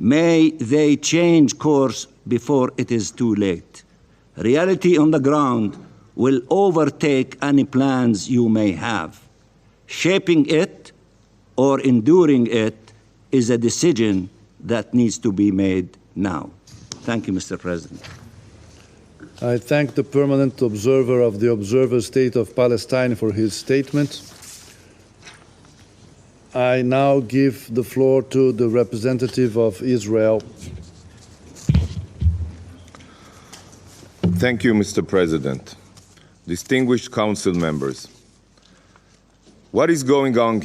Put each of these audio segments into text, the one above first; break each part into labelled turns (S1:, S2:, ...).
S1: May they change course before it is too late. Reality on the ground will overtake any plans you may have. Shaping it or enduring it is a decision that needs to be made now. Thank you, Mr. President.
S2: I thank the permanent observer of the Observer State of Palestine for his statement. I now give the floor to the representative of Israel.
S3: Thank you, Mr. President. Distinguished Council members, what is going on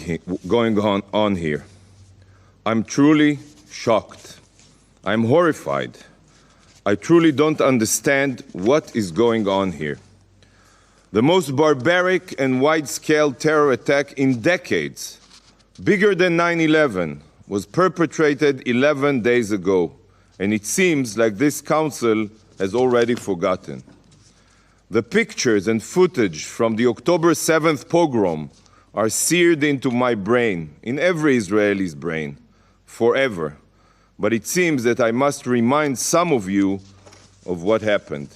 S3: here? I'm truly shocked. I'm horrified. I truly don't understand what is going on here. The most barbaric and wide-scale terror attack in decades, bigger than 9/11, was perpetrated 11 days ago, and it seems like this Council has already forgotten. The pictures and footage from the October 7th pogrom are seared into my brain, in every Israeli's brain, forever. But it seems that I must remind some of you of what happened.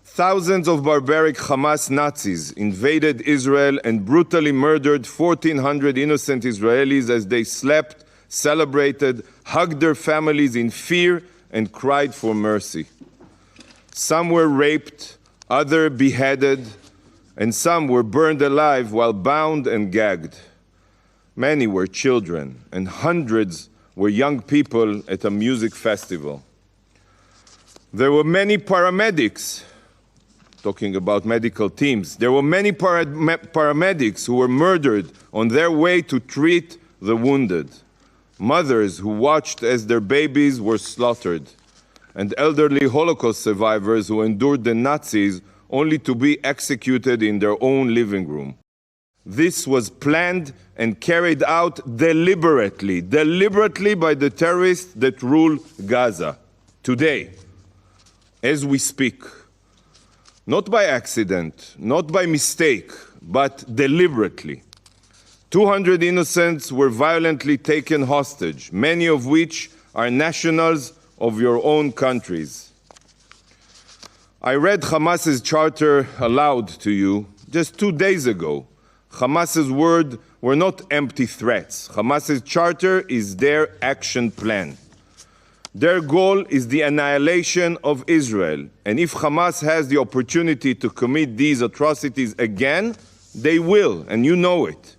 S3: Thousands of barbaric Hamas Nazis invaded Israel and brutally murdered 1,400 innocent Israelis as they slept, celebrated, hugged their families in fear, and cried for mercy. Some were raped, others beheaded, and some were burned alive while bound and gagged. Many were children, and hundreds were young people at a music festival. There were many paramedics, talking about medical teams, there were many paramedics who were murdered on their way to treat the wounded, mothers who watched as their babies were slaughtered, and elderly Holocaust survivors who endured the Nazis only to be executed in their own living room. This was planned and carried out deliberately by the terrorists that rule Gaza today, as we speak. Not by accident, not by mistake, but deliberately. 200 innocents were violently taken hostage, many of which are nationals of your own countries. I read Hamas's charter aloud to you just 2 days ago. Hamas's words were not empty threats. Hamas's charter is their action plan. Their goal is the annihilation of Israel. And if Hamas has the opportunity to commit these atrocities again, they will, and you know it.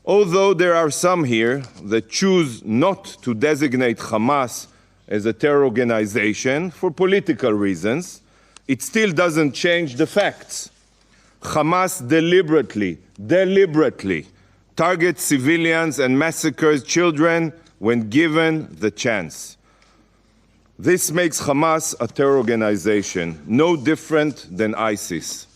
S3: Although there are some here that choose not to designate Hamas as a terror organization for political reasons, it still doesn't change the facts. Hamas deliberately targets civilians and massacres children when given the chance. This makes Hamas a terror organization, no different than ISIS.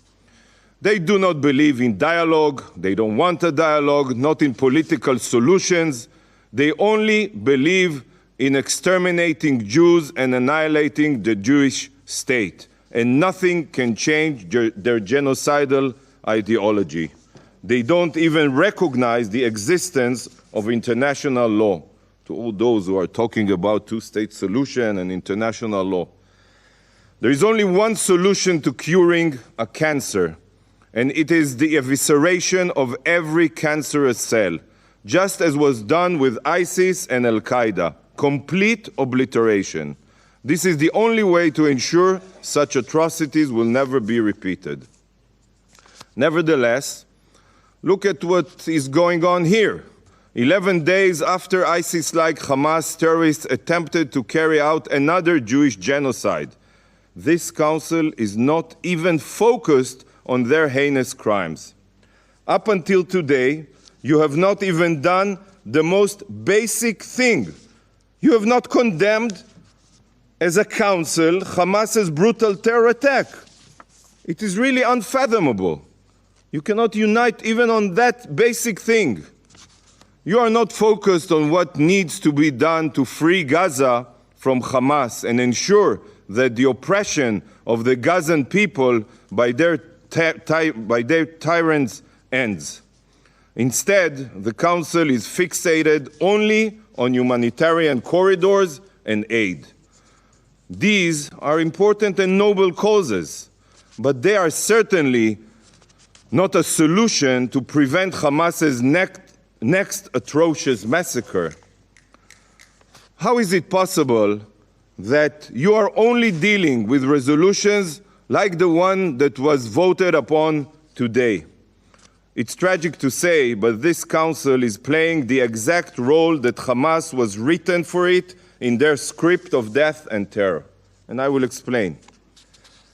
S3: They do not believe in dialogue, they don't want a dialogue, not in political solutions. They only believe in exterminating Jews and annihilating the Jewish state. And nothing can change their genocidal ideology. They don't even recognize the existence of international law. To all those who are talking about two-state solution and international law, there is only one solution to curing a cancer, and it is the evisceration of every cancerous cell, just as was done with ISIS and Al-Qaeda, complete obliteration. This is the only way to ensure such atrocities will never be repeated. Nevertheless, look at what is going on here. 11 days after ISIS-like Hamas terrorists attempted to carry out another Jewish genocide, this council is not even focused on their heinous crimes. Up until today, you have not even done the most basic thing. You have not condemned as a council Hamas's brutal terror attack. It is really unfathomable. You cannot unite even on that basic thing. You are not focused on what needs to be done to free Gaza from Hamas and ensure that the oppression of the Gazan people by their tyrants ends. Instead, the Council is fixated only on humanitarian corridors and aid. These are important and noble causes, but they are certainly not a solution to prevent Hamas's next atrocious massacre. How is it possible that you are only dealing with resolutions like the one that was voted upon today? It's tragic to say, but this council is playing the exact role that Hamas was written for it in their script of death and terror. And I will explain.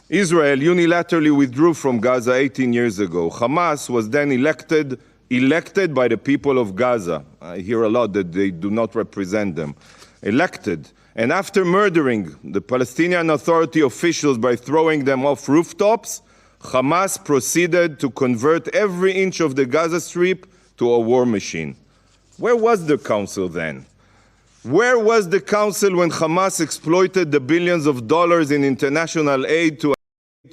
S3: Israel unilaterally withdrew from Gaza 18 years ago. Hamas was then elected by the people of Gaza. I hear a lot that they do not represent them. Elected. And after murdering the Palestinian Authority officials by throwing them off rooftops, Hamas proceeded to convert every inch of the Gaza Strip to a war machine. Where was the council then? Where was the council when Hamas exploited the billions of dollars in international aid to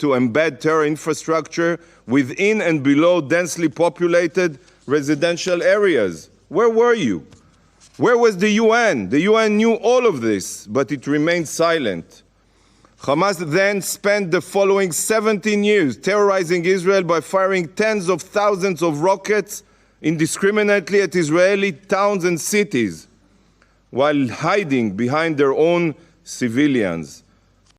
S3: embed terror infrastructure within and below densely populated residential areas? Where were you? Where was the UN? The UN knew all of this, but it remained silent. Hamas then spent the following 17 years terrorizing Israel by firing tens of thousands of rockets indiscriminately at Israeli towns and cities, while hiding behind their own civilians.